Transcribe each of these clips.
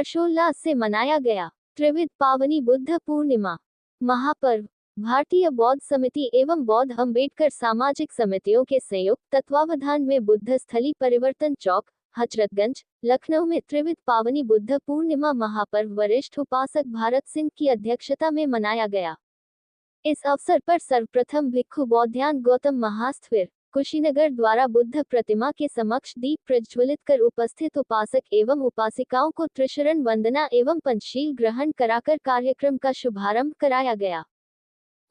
हर्षोल्लास से मनाया गया। त्रिविध पावनी बुद्ध पूर्णिमा महापर्व भारतीय बौद्ध समिति एवं बौद्ध अम्बेडकर सामाजिक समितियों के संयुक्त तत्वावधान में बुद्ध स्थली परिवर्तन चौक, हजरतगंज, लखनऊ में त्रिविध पावनी बुद्ध पूर्णिमा महापर्व वरिष्ठ उपासक भारत सिंह की अध्यक्षता में मनाया गया। इस अवसर पर सर्वप्रथम भिक्खु बौद्धायन गौतम महास्थविर कुशीनगर द्वारा बुद्ध प्रतिमा के समक्ष दीप प्रज्वलित कर उपस्थित उपासक एवं उपासिकाओं को त्रिशरण वंदना एवं पंचशील ग्रहण कराकर कार्यक्रम का शुभारंभ कराया गया।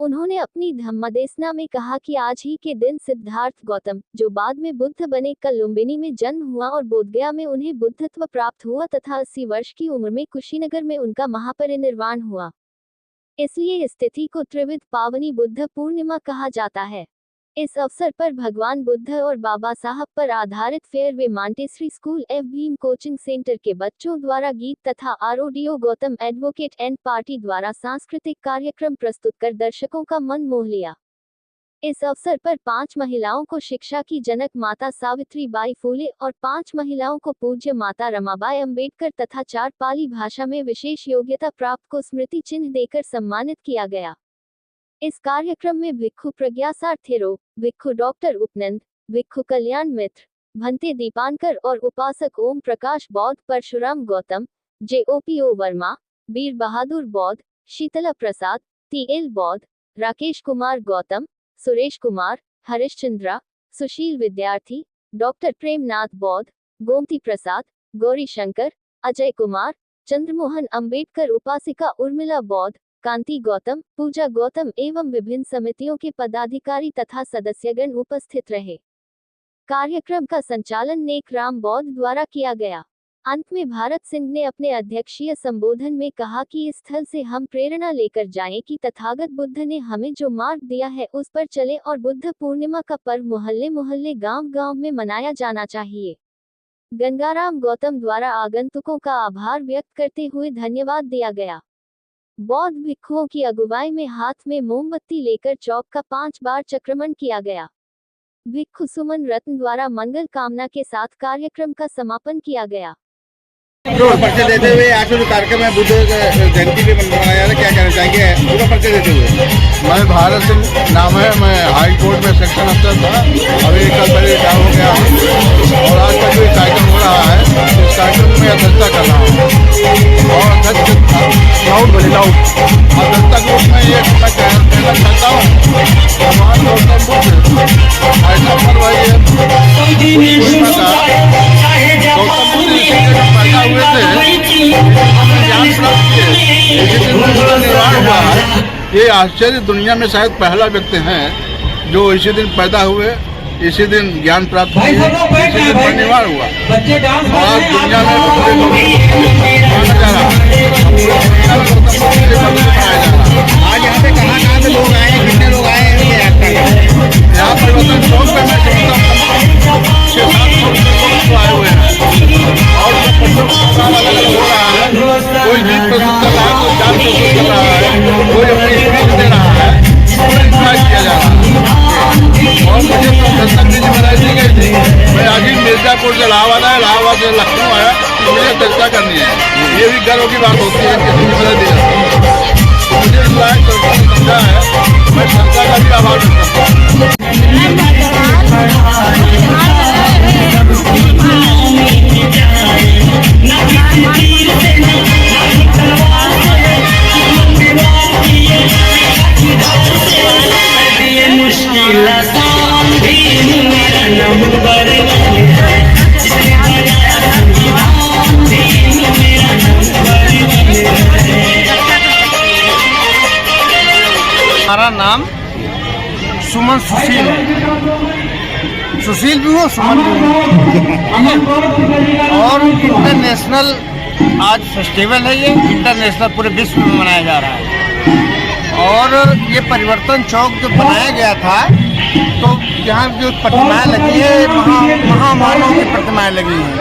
उन्होंने अपनी धम्मदेशना में कहा कि आज ही के दिन सिद्धार्थ गौतम, जो बाद में बुद्ध बने, कल लुम्बिनी में जन्म हुआ और बोधगया में उन्हें बुद्धत्व प्राप्त हुआ तथा 80 वर्ष की उम्र में कुशीनगर में उनका महापरिनिर्वाण हुआ। इसलिए इस तिथि को त्रिविध पावनी बुद्ध पूर्णिमा कहा जाता है। इस अवसर पर भगवान बुद्ध और बाबा साहब पर आधारित fairway Montessori school F Bhim coaching centre के बच्चों द्वारा गीत तथा आरओडीओ गौतम एडवोकेट एंड पार्टी द्वारा सांस्कृतिक कार्यक्रम प्रस्तुत कर दर्शकों का मन मोह लिया। इस अवसर पर 5 महिलाओं को शिक्षा की जनक माता सावित्रीबाई फूले और 5 महिलाओं को पूज्य माता रमाबाई अम्बेडकर तथा 4 पाली भाषा में विशेष योग्यता प्राप्त को स्मृति चिन्ह देकर सम्मानित किया गया। इस कार्यक्रम में भिक्खु प्रज्ञासार थेरो, भिक्खु डॉक्टर उपनंद, भिक्खु कल्याण मित्र, भंते दीपानकर और उपासक ओम प्रकाश बौद्ध, परशुराम गौतम, JOPO वर्मा, बीर बहादुर बौद्ध, शीतला प्रसाद, TL बौद्ध, राकेश कुमार गौतम, सुरेश कुमार, हरिश्चंद्रा, सुशील विद्यार्थी, डॉक्टर प्रेमनाथ बौद्ध, गोमती प्रसाद, गौरी शंकर, अजय कुमार, चंद्रमोहन अंबेडकर उपासिका उर्मिला बौद्ध, कांति गौतम, पूजा गौतम एवं विभिन्न समितियों के पदाधिकारी तथा सदस्यगण उपस्थित रहे। कार्यक्रम का संचालन नेक राम बौद्ध द्वारा किया गया। अंत में भारत सिंह ने अपने अध्यक्षीय संबोधन में कहा कि इस स्थल से हम प्रेरणा लेकर जाएं कि तथागत बुद्ध ने हमें जो मार्ग दिया है उस पर चले और बुद्ध पूर्णिमा का पर्व मोहल्ले मोहल्ले गांव-गांव में मनाया जाना चाहिए। गंगाराम गौतम द्वारा आगंतुकों का आभार व्यक्त करते हुए धन्यवाद दिया गया। बौद्ध भिक्षुओं की अगुवाई में हाथ में मोमबत्ती लेकर चौक का 5 बार चक्रमण किया गया। भिक्षु सुमन रत्न द्वारा मंगल कामना के साथ कार्यक्रम का समापन किया गया। परिचय देते हुए आज जो कार्यक्रम है बुद्ध जयंती पे मनाया जा रहा है, क्या कहना चाहेंगे पूरा परिचय देते हुए? मैं भारत सिंह नाम है, मैं हाई कोर्ट में सेक्शन अफसर था, अभी कल पहले रिटायर हो गया हूँ। और आज का जो कार्यक्रम हो रहा है इस कार्यक्रम में अध्यक्षता कर रहा हूँ और अध्यक्षता के रूप में ये मैं कहना चाहता हूँ भगवान गौतम बुद्ध ऐसा पर्व है ये पूर्णिमा का। गौतम बुद्ध इसी जगह पैदा हुए थे, ज्ञान प्राप्त किए, इसी दिन उनका निर्वाण हुआ है। ये आश्चर्य दुनिया में शायद पहला व्यक्ति हैं जो इसी दिन पैदा हुए, इसी दिन ज्ञान प्राप्त किए, इसी दिन परिनिर्वाण हुआ। और आज दुनिया में माना जा रहा है, आज यहाँ पे कहाँ से लोग आए, कितने लोग आए हैं यहाँ परिवर्तन चौक पे मैं समझता हूँ 6-7 लोग आए हुए हैं और अलग अलग हो रहा है। कोई गीत प्रस्तुत कर रहा है, कोई डांस प्रस्तुत कर रहा है, कोई अपनी स्पीच दे रहा है, पूरा इंजॉय किया जा रहा है। और मुझे दस्तक की जिम्मेदारी दी गई थी, मैं आज ही मिर्जापुर से इलाहाबाद आया, इलाहाबाद से लखनऊ आया, मुझे चर्चा करनी है। ये भी गर्व की बात होती है कि जिम्मेदारी दी जाती है। मुझे इस लायक सरकार ने समझा है, मैं सरकार का भी आभार व्यक्त करता हूँ। हमारा नाम सुमन सुशील है, सुशील भी हो सुमन भी हो। और इंटरनेशनल आज फेस्टिवल है, ये इंटरनेशनल पूरे विश्व में मनाया जा रहा है। और ये परिवर्तन चौक जो बनाया गया था, तो यहाँ जो प्रतिमाएं लगी है महामानव की प्रतिमाएं लगी हैं।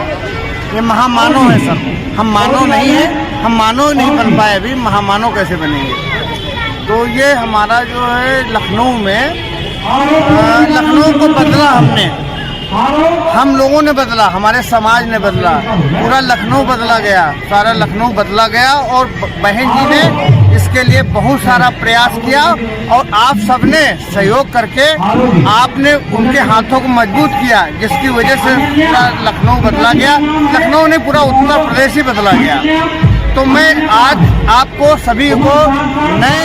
ये महामानव है सर, हम मानव नहीं है, हम मानव नहीं बन पाए अभी, महामानव कैसे बनेंगे। तो ये हमारा जो है लखनऊ में, लखनऊ को बदला हमने हम लोगों ने बदला, हमारे समाज ने बदला, पूरा लखनऊ बदला गया, सारा लखनऊ बदला गया। और बहन जी ने इसके लिए बहुत सारा प्रयास किया और आप सबने सहयोग करके आपने उनके हाथों को मजबूत किया, जिसकी वजह से पूरा लखनऊ बदला गया। लखनऊ ने पूरा उत्तर प्रदेश ही बदला गया। तो मैं आज आपको सभी को नए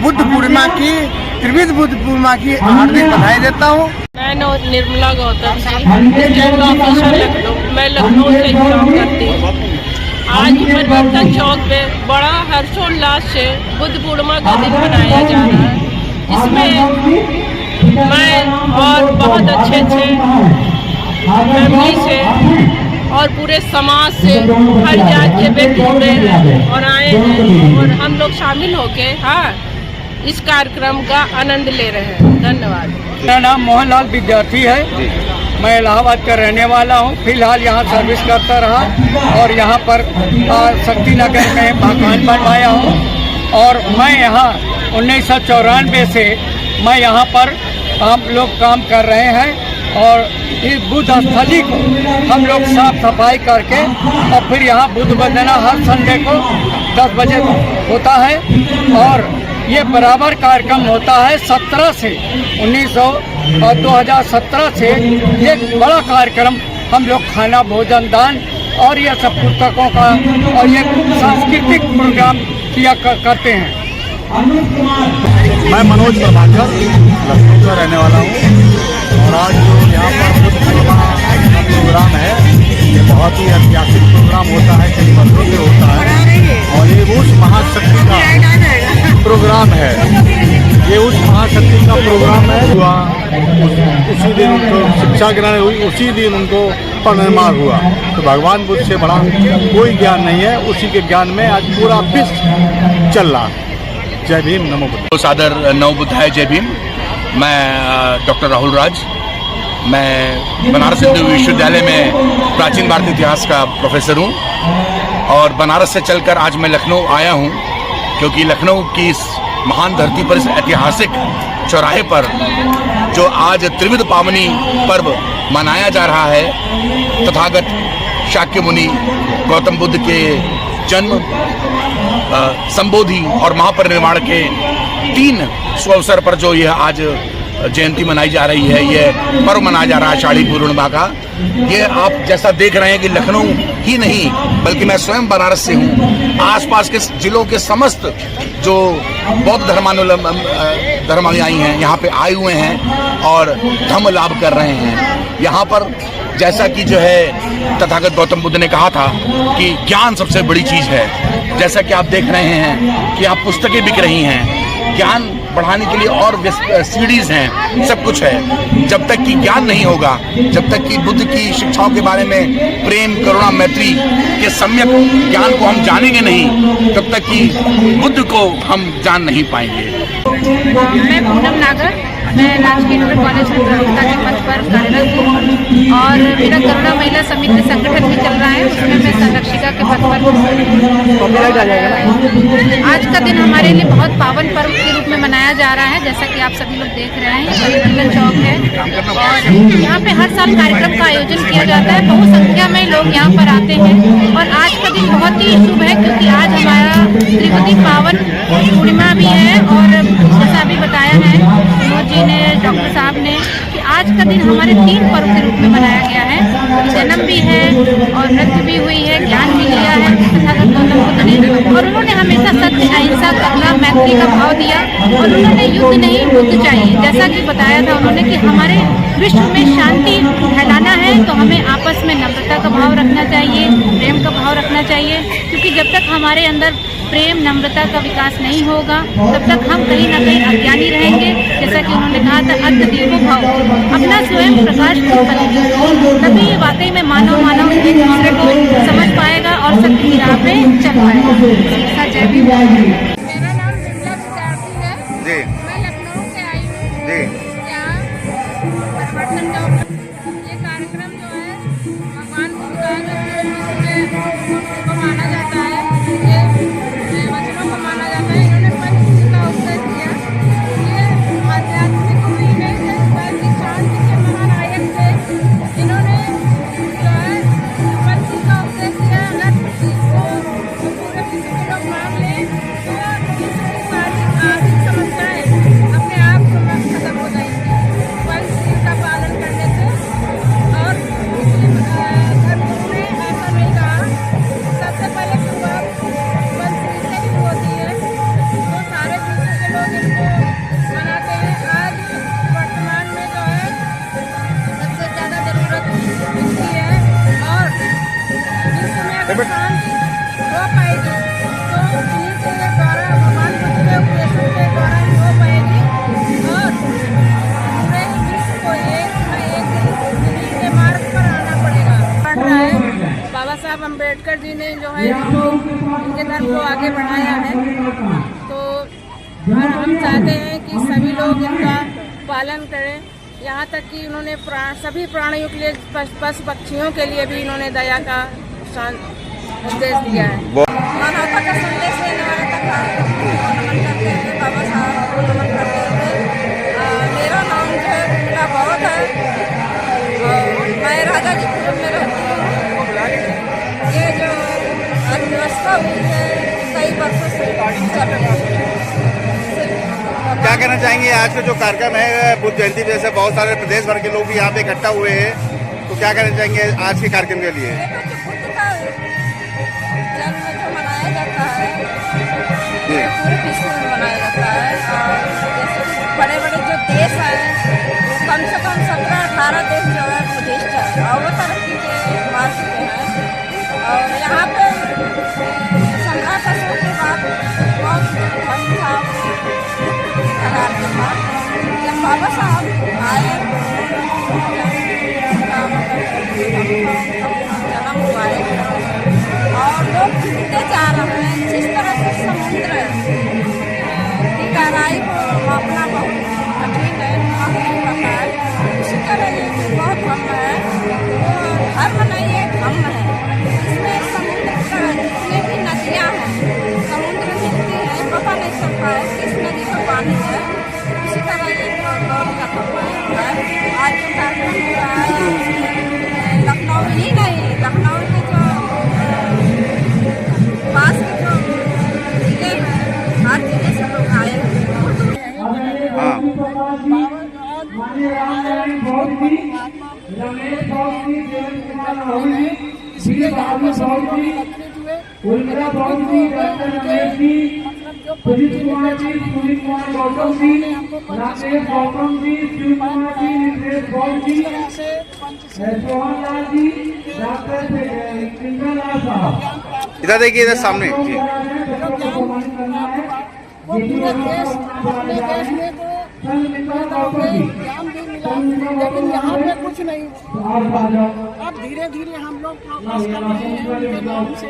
बुद्ध पूर्णिमा की, त्रिविध बुद्ध पूर्णिमा की हार्दिक बधाई देता हूँ। मैं निर्मला गौतम सिंह, जनरल ऑफिसर लखनऊ। मैं लखनऊ से ही काम करती हूँ। आज परिवर्तन चौक पे बड़ा हर्षोल्लास से बुद्ध पूर्णिमा का दिन मनाया जा रहा है। इसमें मैं और बहुत अच्छे फैमिली से और पूरे समाज से हर जात के व्यक्ति जुड़े हैं और आए हैं और हम लोग शामिल होके इस कार्यक्रम का आनंद ले रहे हैं। धन्यवाद। मेरा नाम मोहनलाल विद्यार्थी है। मैं इलाहाबाद का रहने वाला हूँ। फिलहाल यहाँ सर्विस करता रहा और यहाँ पर शक्ति नगर में मकान बनवाया हूँ। और मैं यहाँ 1994 से मैं यहाँ पर हम लोग काम कर रहे हैं। और इस बुद्ध स्थली को हम लोग साफ सफाई करके और फिर यहाँ बुद्ध वंदना हर संडे को 10 बजे होता है। और ये बराबर कार्यक्रम होता है 17 से 2017 से एक बड़ा कार्यक्रम हम लोग खाना भोजन दान और ये सब पुस्तकों का और ये सांस्कृतिक प्रोग्राम किया करते हैं। मैं मनोज प्रभाकर लखनऊ का रहने वाला हूँ। और आज जो यहाँ पर बुद्ध पूर्णिमा का प्रोग्राम है, ये बहुत ही ऐतिहासिक प्रोग्राम होता है, कई वर्षों से होता है। और ये उस महाशक्ति का प्रोग्राम है, ये उस महाशक्ति का प्रोग्राम है। हुआ उसी दिन उनको शिक्षा ग्रहण हुई, उसी दिन उनको परिनिर्वाण हुआ। तो भगवान बुद्ध से बड़ा कोई ज्ञान नहीं है, उसी के ज्ञान में आज पूरा विश्व चल रहा है। जय भीम, नमो बुद्ध। सादर नव बुद्धाय, जय भीम। मैं डॉक्टर राहुल राज, मैं बनारस हिंदू विश्वविद्यालय में प्राचीन भारतीय इतिहास का प्रोफेसर हूँ। और बनारस से चलकर आज मैं लखनऊ आया हूँ, क्योंकि लखनऊ की इस महान धरती पर, इस ऐतिहासिक चौराहे पर जो आज त्रिविध पावनी पर्व मनाया जा रहा है, तथागत शाक्य मुनि गौतम बुद्ध के जन्म, संबोधि और महापरिनिर्वाण के 3 अवसर पर जो यह आज जयंती मनाई जा रही है, ये पर्व मनाया जा रहा है शाही पूर्णिमा का। ये आप जैसा देख रहे हैं कि लखनऊ ही नहीं बल्कि मैं स्वयं बनारस से हूँ, आसपास के जिलों के समस्त जो बौद्ध धर्मानुयायी हैं यहाँ पे आए हुए हैं और धम्म लाभ कर रहे हैं। यहाँ पर जैसा कि जो है तथागत गौतम बुद्ध ने कहा था कि ज्ञान सबसे बड़ी चीज़ है। जैसा कि आप देख रहे हैं कि आप पुस्तकें बिक रही हैं, ज्ञान बढ़ाने के लिए और सीडीज हैं, सब कुछ है। जब तक कि ज्ञान नहीं होगा, जब तक कि बुद्ध की शिक्षाओं के बारे में प्रेम, करुणा, मैत्री के सम्यक ज्ञान को हम जानेंगे नहीं, तब तक कि बुद्ध को हम जान नहीं पाएंगे। मैं पूनम नागर, मैं राजकीय इंटर कॉलेज में प्रवक्ता के पद पर कार्यरत हूँ और मेरा करुणा महिला समिति संगठन भी चल रहा है, उसमें मैं संरक्षिका के पद पर हूँ। आज का दिन हमारे लिए बहुत पावन पर्व के रूप में मनाया जा रहा है। जैसा कि आप सभी लोग देख रहे हैं, परिवर्तन चौक है और यहाँ पे हर साल कार्यक्रम का आयोजन किया जाता है। बहु संख्या में लोग यहाँ पर आते हैं और आज का दिन बहुत ही शुभ है, क्योंकि आज हमारा त्रिविध पावन पूर्णिमा भी है। और जैसा अभी बताया है मनोज जी ने, डॉक्टर साहब ने, कि आज का दिन हमारे 3 पर्व के रूप में मनाया गया है। जन्म भी है और नृत्य भी हुई है, ज्ञान भी लिया है तथागत गौतम बुद्ध ने। और उन्होंने हमेशा सत्य, अहिंसा, करुणा, मैत्री का भाव दिया और उन्होंने युद्ध नहीं बुद्ध चाहिए। जैसा कि बताया था उन्होंने कि हमारे विश्व में शांति फैलाना है तो हमें आपस में नम्रता का भाव रखना चाहिए, प्रेम का भाव रखना चाहिए, क्योंकि जब तक हमारे अंदर प्रेम, नम्रता का विकास नहीं होगा तब तक हम कहीं ना कहीं अज्ञानी रहेंगे। जैसा कि उन्होंने कहा था, अद्य दीपो भव, अपना स्वयं प्रकाश बनेगा, तभी वाकई में मानव एक दूसरे को समझ पाएगा और सत्य की राह पे चल पाएगा। जय भीम। मेरा नाम विमला विद्यार्थी है जी। मैं लखनऊ से आई हूँ जी। यहाँ परिवर्तन चौक ये कार्यक्रम जो है भगवान बुद्ध को माना जाता है, ये वचनों को माना जाता है। इन्होंने पंचशील का उपदेश दिया। ये आध्यात्मिक भी नहीं है, बल्कि शांति के महानायक थे। हम चाहते हैं कि सभी लोग इनका पालन करें। यहाँ तक कि उन्होंने सभी प्राणियों के लिए, पशु पक्षियों के लिए भी इन्होंने दया का उपदेश दिया है। मानवता का संदेश देने वाले का नमन करते हैं, बाबा साहब को नमन करते हैं। मेरा नाम जो है उर्मिला बौद्ध है और मैं राजा जी कुटुंब में रहती हूँ। ये जो अर्थव्यवस्था हुई है कई वर्षों से चल रही है। क्या कहना चाहेंगे आज का जो कार्यक्रम है बुद्ध जयंती, जैसे बहुत सारे प्रदेश भर के लोग भी यहाँ पे इकट्ठा हुए हैं, तो क्या कहना चाहेंगे आज के कार्यक्रम के लिए? बुद्ध का जन्म जो मनाया जाता है पूरे विश्व में मनाया जाता है। और जैसे बड़े बड़े जो देश हैं वो कम से कम 17-18 देश जो है बुद्धिस्ट है और वो तरक्की के मार्ग पे हैं। और यहाँ पे सम्राट अशोक के बाद बहुत धर्म था जब बाबा साहब आए जन्म हुआ है और लोग घूमते जा रहे हैं। जिस तरह से समुद्र की गहराई को मापना बहुत कठिन है, पता है, उसी तरह ये जो बहुत धर्म है वो धर्म नहीं है, धर्म है। इसमें समुद्र का जितने भी नदियाँ हैं, समुद्र मिलती है, पता नहीं चलता है किस नदी का पानी है। इसी तरह ये लोग का धर्म है। आज जो कार्यक्रम हो रहा है लखनऊ ही नहीं, लखनऊ के जो पास के जो जिले हैं हर जिले से लोग आए हैं। इसलिए यहाँ पे सभी लोग एकत्रित हुए। पुलिस कुमार जी, पुलिस कुमार गौतम जी, राकेश गौतम जी, शिव कुमार जी, निर्देश गौतम जी, सोहन लाल जी, डॉक्टर सिंगलाल साहब। इधर देखिए, इधर सामने जी। वो पूरे देश, अपने देश में तो ज्ञान भी मिला, लेकिन यहाँ पे कुछ नहीं। अब धीरे धीरे हम लोग प्रोग्रेस कर रहे हैं उनके नाम से।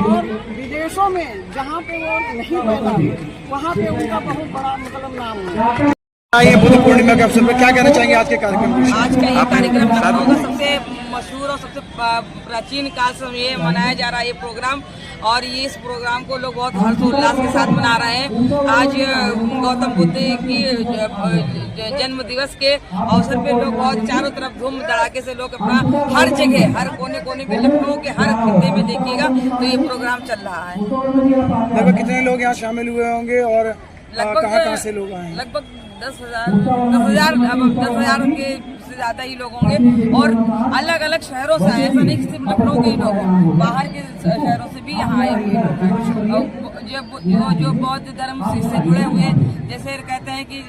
और विदेशों में जहाँ पे वो नहीं पैदा हुए वहाँ पे उनका बहुत बड़ा मतलब नाम है। ये बुद्ध पूर्णिमा के अवसर पर क्या कहना चाहेंगे आज के कार्यक्रम को? आज का ये कार्यक्रम लखनऊ का सबसे मशहूर और सबसे प्राचीन काल से ये मनाया जा रहा है ये प्रोग्राम। और ये इस प्रोग्राम को लोग बहुत हर्षोल्लास के साथ मना रहे हैं। आज गौतम बुद्ध की जन्म दिवस के अवसर पे लोग बहुत चारों तरफ धूम धड़ाके से लोग अपना हर जगह, हर कोने कोने में, लखनऊ के हर खित्ते में देखिएगा तो ये प्रोग्राम चल रहा है। लगभग कितने लोग यहाँ शामिल हुए होंगे और कहाँ से लोग आए? लगभग 10,000 के से ज्यादा ही लोग होंगे और अलग अलग शहरों से आए। ऐसा नहीं कि सिर्फ लखनऊ के ही लोग हैं, बाहर के शहरों से भी यहाँ आए हुए लोग हैं। जो बौद्ध धर्म से जुड़े हुए, जैसे कहते हैं कि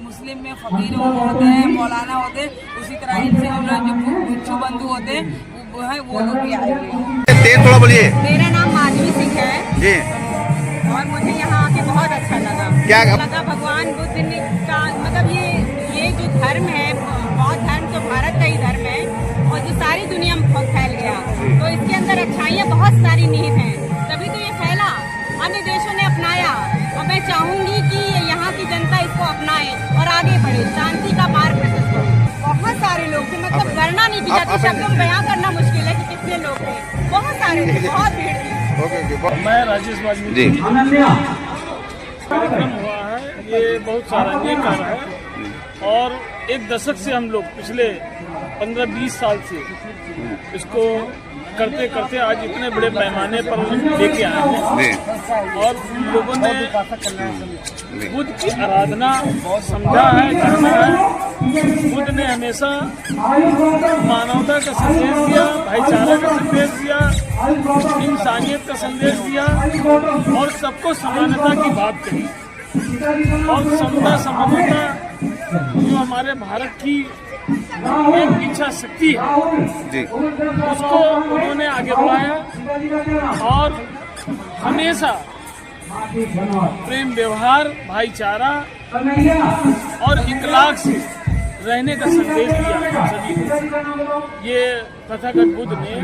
मुस्लिम में फकीर होते हैं, मौलाना होते हैं, उसी तरह इनसे हम लोग जो भिक्षु बंधु होते हैं वो लोग भी आए हुए हैं। तेज थोड़ा बोलिए। मेरा नाम माधवी सिंह है जी। और मुझे यहाँ आके बहुत अच्छा लगा। क्या लगा भगवान बुद्ध ने का मतलब ये जो धर्म है, बौद्ध धर्म तो भारत का ही धर्म है और जो सारी दुनिया में फैल गया, तो इसके अंदर अच्छाइयाँ बहुत सारी निहित हैं, तभी तो ये फैला, अन्य देशों ने अपनाया। और मैं चाहूँगी कि यहाँ की जनता इसको अपनाए और आगे बढ़े, शांति का मार्ग प्रशस्त हो। बहुत सारे लोग थे, मतलब गणना नहीं की जाती, शब्दों में बयां करना मुश्किल है कि कितने लोग थे, बहुत सारे थे, बहुत भीड़ थी। मैं राजेश बाजमी जी। कार्यक्रम हुआ है, ये बहुत सराहनीय कार्य है और एक दशक से हम लोग पिछले 15-20 साल से इसको करते करते आज इतने बड़े पैमाने पर लेके आए हैं और लोगों ने बुद्ध की आराधना समझा है, जाना है। बुद्ध ने हमेशा मानवता का संदेश दिया, भाईचारा का संदेश दिया, इंसानियत का संदेश दिया और सबको समानता की बात कही। और समता समानता जो हमारे भारत की एक इच्छा शक्ति है जी, उसको उन्होंने आगे बढ़ाया और हमेशा प्रेम व्यवहार, भाईचारा और इखलाक से रहने का संदेश दिया सभी को। ये तथागत बुद्ध ने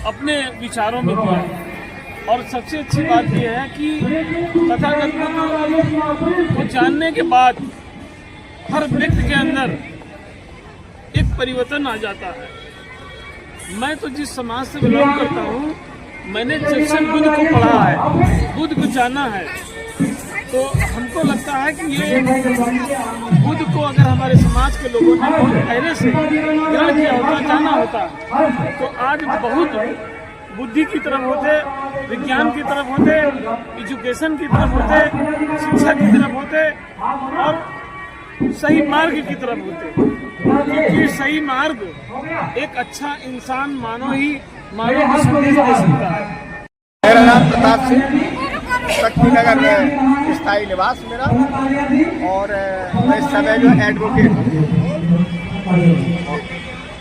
अपने विचारों में दिया और सबसे अच्छी बात यह है कि तथागत बुद्ध को जानने के बाद हर व्यक्ति के अंदर एक परिवर्तन आ जाता है। मैं तो जिस समाज से बिलोंग करता हूँ, मैंने जब से बुद्ध को पढ़ा है, बुद्ध को जाना है, तो हमको लगता है कि ये बुद्ध को अगर हमारे समाज के लोगों ने बहुत पहले से ग्रहण किया होता, जाना होता, तो आज बहुत बुद्धि की तरफ होते, विज्ञान की तरफ होते, एजुकेशन की तरफ होते, शिक्षा की तरफ होते और सही मार्ग की तरफ होते, क्योंकि सही मार्ग एक अच्छा इंसान मानव को संदेश दे सकता है। मेरा नाम प्रताप सिंह, शक्ति नगर में स्थायी निवास मेरा, और मैं इस समय जो एडवोकेट हूँ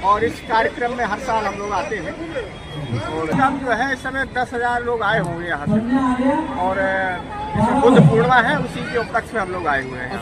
और इस कार्यक्रम में हर साल हम लोग आते हैं। और हम जो है इस समय 10,000 लोग आए होंगे यहाँ से, और बुद्ध पूर्णिमा है, उसी के उपलक्ष्य में हम लोग आए हुए हैं।